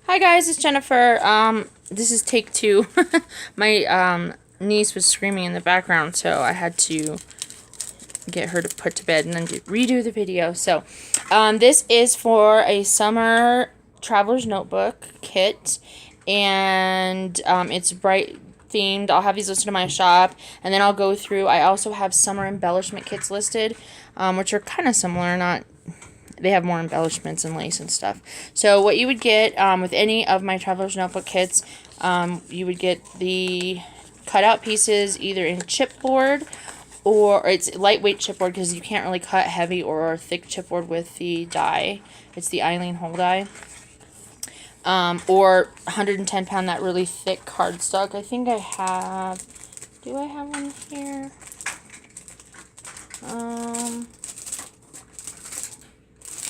Hi guys, it's Jennifer. This is take two. My niece was screaming in the background, so I had to get her to put to bed and then redo the video. So, this is for a summer traveler's notebook kit, and it's bright themed. I'll have these listed in my shop, and then I'll go through. I also have summer embellishment kits listed, which are kind of similar, not. They have more embellishments and lace and stuff. So what you would get with any of my Traveler's Notebook kits, you would get the cutout pieces either in chipboard or it's lightweight chipboard because you can't really cut heavy or thick chipboard with the die. It's the Eileen Hole die. Or 110 pound, that really thick cardstock. I think I have... Do I have one here?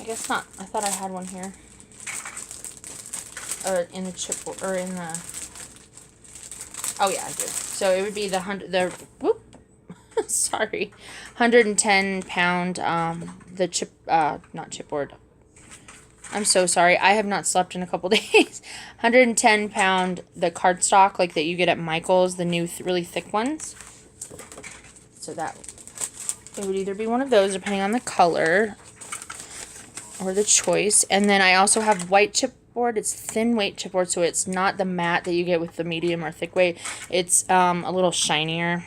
I guess not. I thought I had one here. In the chipboard, or in the... Oh yeah, I do. So it would be sorry, 110 pound, not chipboard. I'm so sorry. I have not slept in a couple days. 110 pound, the cardstock, like that you get at Michael's, the new really thick ones. So that, it would either be one of those, depending on the color or the choice. And then I also have white chipboard. It's thin weight chipboard, so it's not the matte that you get with the medium or thick weight. It's a little shinier.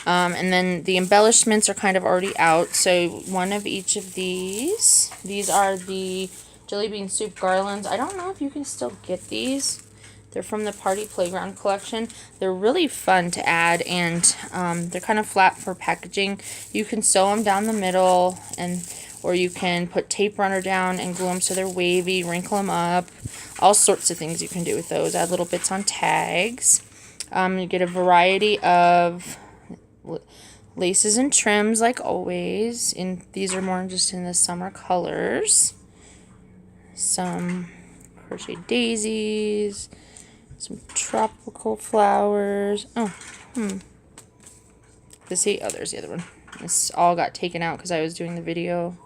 And then the embellishments are kind of already out. So one of each of these. These are the Jelly Bean Soup Garlands. I don't know if you can still get these. They're from the Party Playground collection. They're really fun to add, and they're kind of flat for packaging. You can sew them down the middle, or you can put tape runner down and glue them so they're wavy, wrinkle them up. All sorts of things you can do with those. Add little bits on tags. You get a variety of laces and trims like always. These are more just in the summer colors. Some crochet daisies. Some tropical flowers. There's the other one. This all got taken out because I was doing the video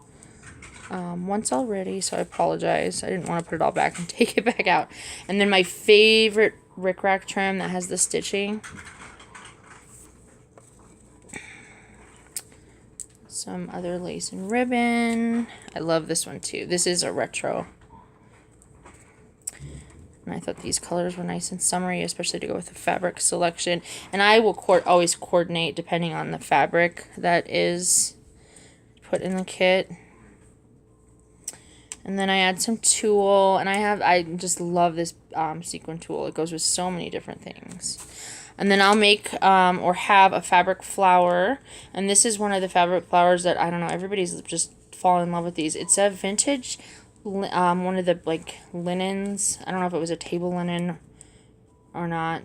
once already, so I apologize. I didn't want to put it all back and take it back out. And then my favorite rickrack trim that has the stitching. Some other lace and ribbon. I love this one too. This is a retro. And I thought these colors were nice and summery, especially to go with the fabric selection. And I will always coordinate depending on the fabric that is put in the kit. And then I add some tulle, and I just love this sequin tulle. It goes with so many different things. And then I'll make or have a fabric flower, and this is one of the fabric flowers that, I don't know, everybody's just fallen in love with these. It's a vintage, one of the like linens. I don't know if it was a table linen or not,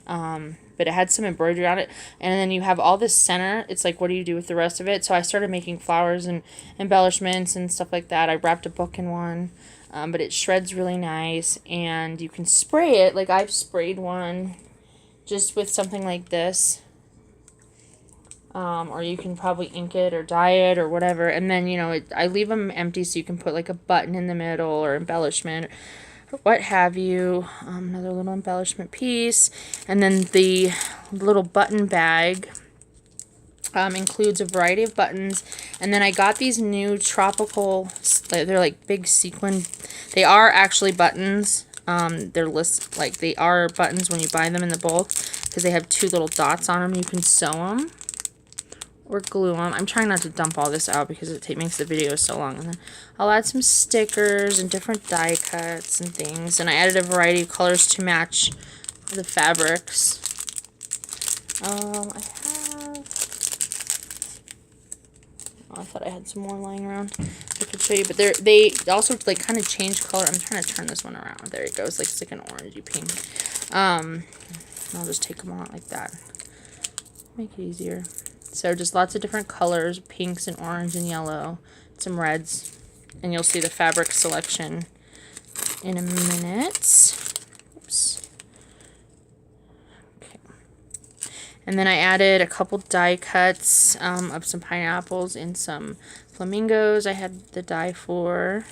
but it had some embroidery on it. And then you have all this center. It's like, what do you do with the rest of it? So I started making flowers and embellishments and stuff like that. I wrapped a book in one, but it shreds really nice, and you can spray it. Like, I've sprayed one just with something like this, or you can probably ink it or dye it or whatever. And then, you know, I leave them empty so you can put like a button in the middle or embellishment or what have you. Another little embellishment piece. And then the little button bag includes a variety of buttons. And then I got these new tropical, they're like big sequin. They are actually buttons. They are buttons when you buy them in the bulk, because they have two little dots on them. You can sew them or glue them. I'm trying not to dump all this out because it makes the video so long. And then I'll add some stickers and different die cuts and things. And I added a variety of colors to match the fabrics. I thought I had some more lying around I could show you, but they also like kind of change color. I'm trying to turn this one around. There it goes. Like, it's like an orangey pink. I'll just take them all out like that. Make it easier. So just lots of different colors, pinks and orange and yellow, some reds, and you'll see the fabric selection in a minute. Oops. And then I added a couple die cuts of some pineapples and some flamingos I had the die for.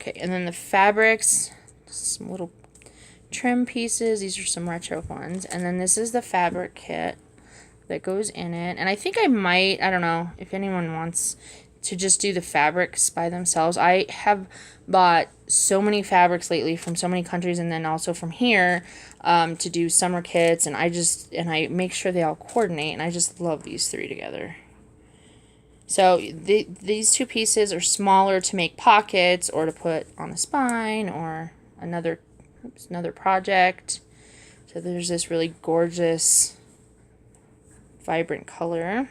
Okay, and then the fabrics, some little trim pieces. These are some retro ones. And then this is the fabric kit that goes in it. And I think I might, I don't know, if anyone wants to just do the fabrics by themselves. I have bought so many fabrics lately from so many countries, and then also from here, to do summer kits, and I make sure they all coordinate, and I just love these three together. So these two pieces are smaller to make pockets or to put on the spine or another project. So there's this really gorgeous, vibrant color.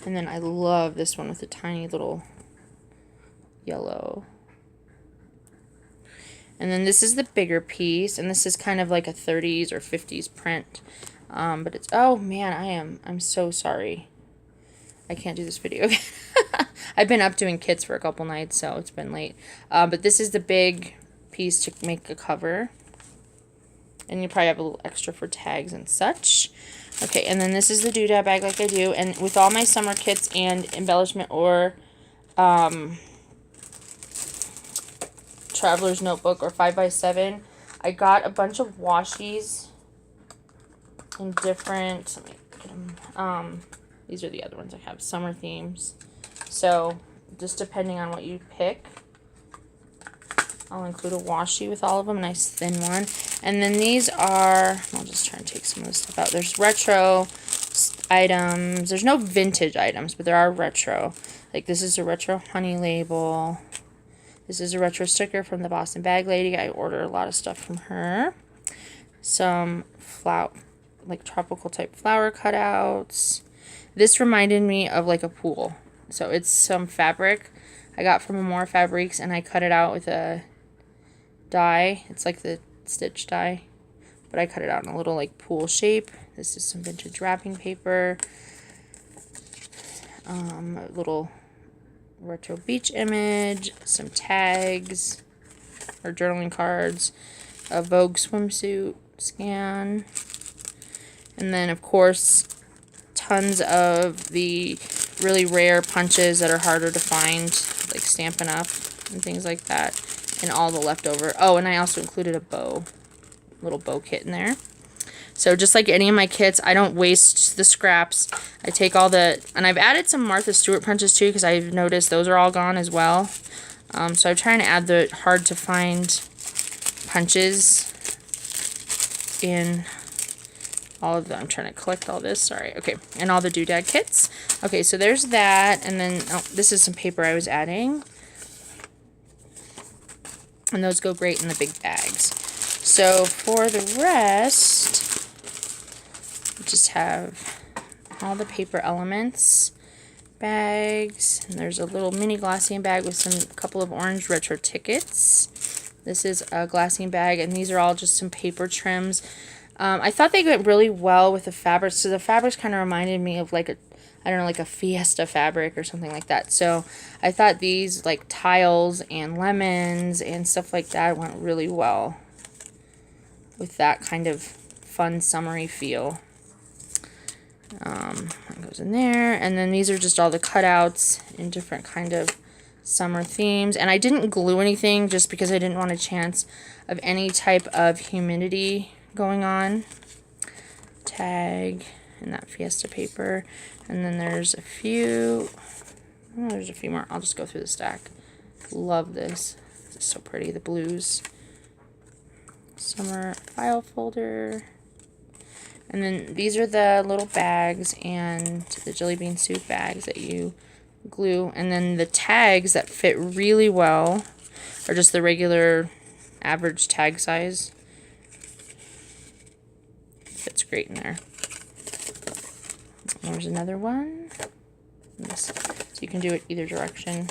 And then I love this one with a tiny little yellow. And then this is the bigger piece, and this is kind of like a 30s or 50s print. But it's, oh man, I'm so sorry. I can't do this video. I've been up doing kits for a couple nights, so it's been late. But this is the big piece to make a cover. And you probably have a little extra for tags and such. Okay, and then this is the doodad bag like I do. And with all my summer kits and embellishment or traveler's notebook or 5x7, I got a bunch of washies in different, let me get them, these are the other ones I have, summer themes. So just depending on what you pick, I'll include a washi with all of them, nice thin one. And then these are, I'll just try and take some of this stuff out. There's retro items. There's no vintage items, but there are retro. Like this is a retro honey label. This is a retro sticker from the Boston Bag Lady. I order a lot of stuff from her. Some flower, like tropical type flower cutouts. This reminded me of like a pool. So it's some fabric I got from Amore Fabriques, and I cut it out with a die. It's like the stitch die, but I cut it out in a little like pool shape. This is some vintage wrapping paper. A little retro beach image, some tags or journaling cards, a Vogue swimsuit scan, and then of course tons of the really rare punches that are harder to find, like Stampin' Up! And things like that, and all the leftover. Oh, and I also included a bow, little bow kit in there. So just like any of my kits, I don't waste the scraps. I take all the, and I've added some Martha Stewart punches too, because I've noticed those are all gone as well. So I'm trying to add the hard to find punches in all of them. I'm trying to collect all this, sorry. Okay, and all the doodad kits. Okay, so there's that, and then, oh, this is some paper I was adding. And those go great in the big bags. So for the rest, we just have all the paper elements, bags, and there's a little mini Glassine bag with a couple of orange retro tickets. This is a Glassine bag, and these are all just some paper trims. I thought they went really well with the fabric. So the fabrics kind of reminded me of like a, I don't know, like a Fiesta fabric or something like that. So I thought these like tiles and lemons and stuff like that went really well with that kind of fun summery feel. That goes in there. And then these are just all the cutouts in different kind of summer themes. And I didn't glue anything just because I didn't want a chance of any type of humidity going on. Tag and that Fiesta paper. And then there's a few, oh, there's a few more. I'll just go through the stack. Love this. This is so pretty. The blues. Summer file folder. And then these are the little bags and the Jelly Bean Soup bags that you glue. And then the tags that fit really well are just the regular average tag size. Fits great in there. There's another one. So you can do it either direction.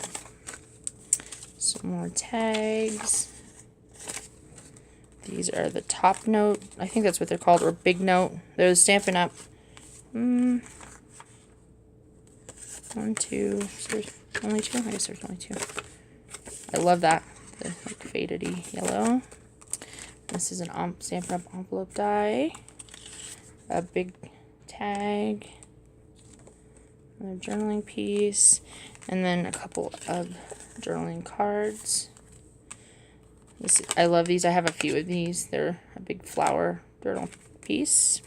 Some more tags. These are the top note. I think that's what they're called, or big note. They're the Stampin' Up. 1, 2. So there's only 2? I guess there's only 2. I love that. The like faded-y yellow. This is an Stampin' Up! Envelope die. A big tag. Another journaling piece. And then a couple of journaling cards. I love these. I have a few of these. They're a big flower journal piece.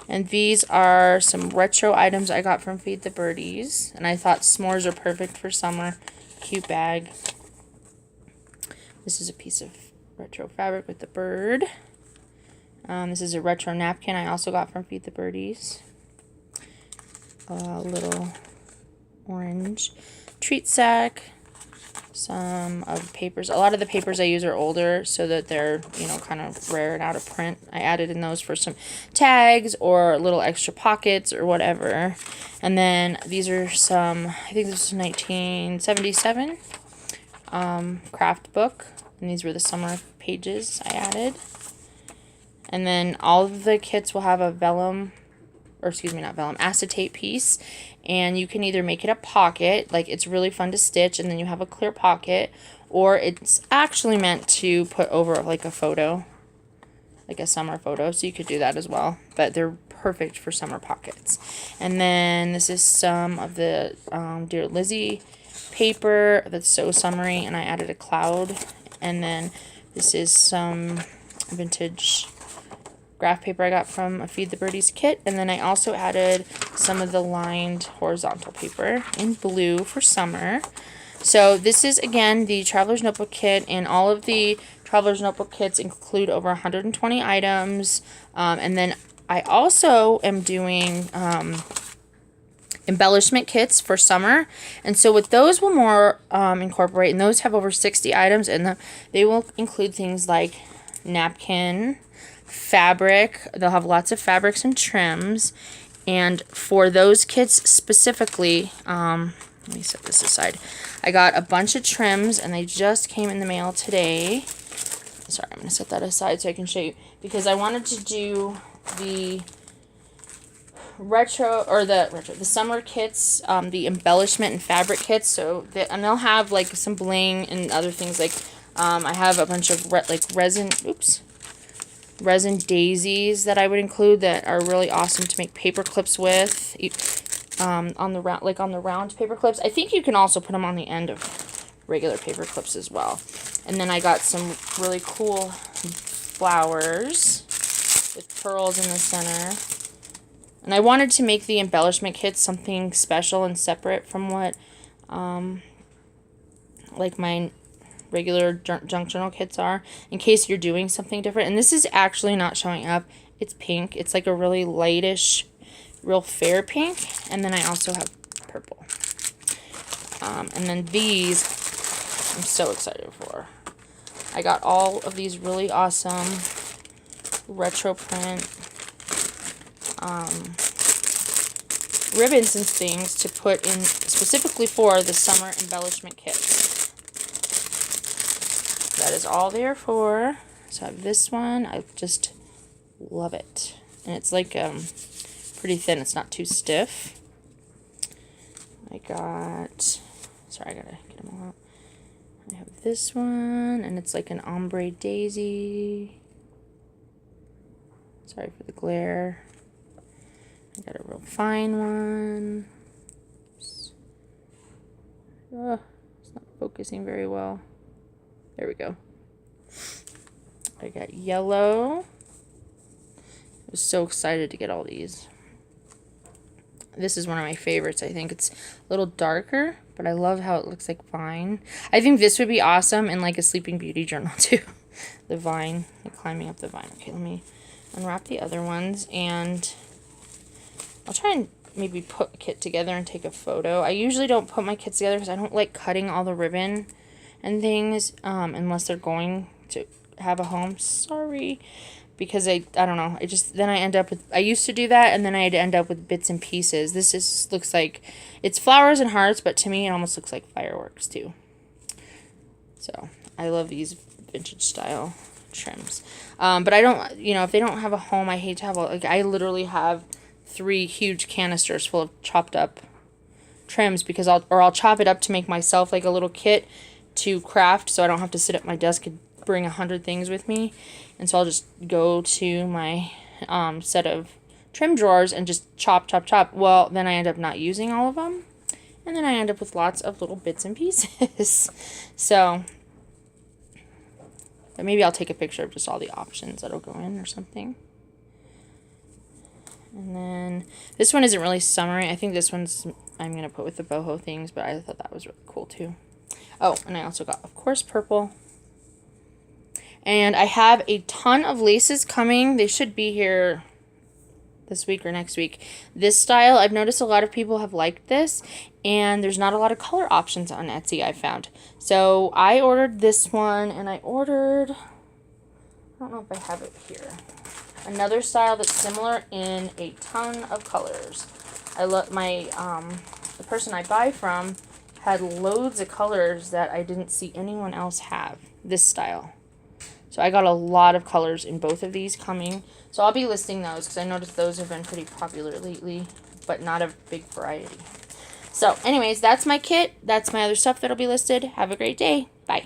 And these are some retro items I got from Feed the Birdies. And I thought s'mores are perfect for summer. Cute bag. This is a piece of retro fabric with the bird. This is a retro napkin I also got from Feed the Birdies. A little orange treat sack. Some of the papers. A lot of the papers I use are older so that they're, you know, kind of rare and out of print. I added in those for some tags or little extra pockets or whatever. And then these are some, I think this is 1977 craft book. And these were the summer pages I added. And then all of the kits will have a vellum, or excuse me, not vellum, acetate piece. And you can either make it a pocket, like it's really fun to stitch, and then you have a clear pocket, or it's actually meant to put over like a photo, like a summer photo, so you could do that as well. But they're perfect for summer pockets. And then this is some of the Dear Lizzie paper that's so summery, and I added a cloud. And then this is some vintage graph paper I got from a Feed the Birdies kit. And then I also added some of the lined horizontal paper in blue for summer. So this is, again, the Traveler's Notebook kit, and all of the Traveler's Notebook kits include over 120 items. And then I also am doing embellishment kits for summer. And so with those we'll more incorporate, and those have over 60 items in them. They will include things like napkin, fabric. They'll have lots of fabrics and trims. And for those kits specifically, let me set this aside. I got a bunch of trims, and they just came in the mail today. Sorry, I'm going to set that aside so I can show you, because I wanted to do the the summer kits, the embellishment and fabric kits. So and they'll have like some bling and other things. Like I have a bunch of resin daisies that I would include that are really awesome to make paper clips with. On the round paper clips. I think you can also put them on the end of regular paper clips as well. And then I got some really cool flowers with pearls in the center. And I wanted to make the embellishment kits something special and separate from what like my regular junk journal kits are, in case you're doing something different. And this is actually not showing up. It's pink. It's like a really lightish, real fair pink. And then I also have purple. And then these I'm so excited for. I got all of these really awesome retro print ribbons and things to put in specifically for the summer embellishment kits. That is all they're for. So I have this one. I just love it. And it's like pretty thin. It's not too stiff. I got, sorry, I gotta get them all out. I have this one, and it's like an ombre daisy. Sorry for the glare. I got a real fine one. Oops. Oh, it's not focusing very well. There we go. I got yellow. I was so excited to get all these. This is one of my favorites. I think it's a little darker, but I love how it looks like vine. I think this would be awesome in like a Sleeping Beauty journal too. The vine, like climbing up the vine. Okay, let me unwrap the other ones, and I'll try and maybe put a kit together and take a photo. I usually don't put my kits together because I don't like cutting all the ribbon and things unless they're going to have a home. Sorry. Because I don't know, then I end up with, I used to do that, and then I'd end up with bits and pieces. This looks like, it's flowers and hearts, but to me it almost looks like fireworks too. So, I love these vintage style trims. But I don't, if they don't have a home, I hate to have, I literally have 3 huge canisters full of chopped up trims, because I'll chop it up to make myself like a little kit to craft, so I don't have to sit at my desk and bring 100 things with me. And so I'll just go to my set of trim drawers and just chop. Well, then I end up not using all of them. And then I end up with lots of little bits and pieces. So, but maybe I'll take a picture of just all the options that'll go in or something. And then this one isn't really summery. I think this one's I'm going to put with the boho things, but I thought that was really cool too. Oh, and I also got, of course, purple. And I have a ton of laces coming. They should be here this week or next week. This style, I've noticed a lot of people have liked this, and there's not a lot of color options on Etsy, I found. So I ordered this one, and I ordered, I don't know if I have it here, another style that's similar in a ton of colors. I love my, the person I buy from had loads of colors that I didn't see anyone else have, this style. So I got a lot of colors in both of these coming. So I'll be listing those because I noticed those have been pretty popular lately, but not a big variety. So anyways, that's my kit. That's my other stuff that'll be listed. Have a great day. Bye.